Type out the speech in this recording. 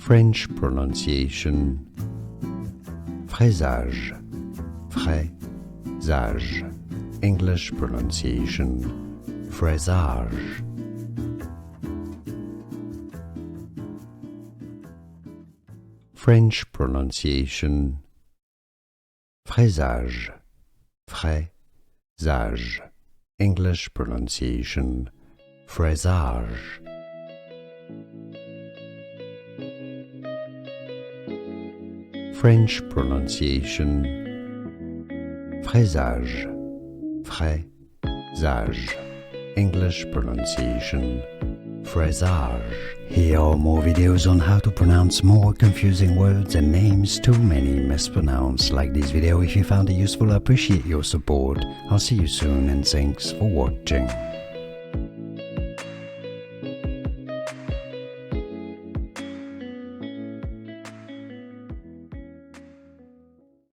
French pronunciation. Fraisage, fraisage. English pronunciation. Fraisage. French pronunciation. Fraisage, fraisage. English pronunciation. Fraisage. French pronunciation. Fraisage, fraisage. English pronunciation. Fraisage. Here are more videos on how to pronounce more confusing words and names too many mispronounced. Like this video if you found it useful. I appreciate your support. I'll see you soon and thanks for watching.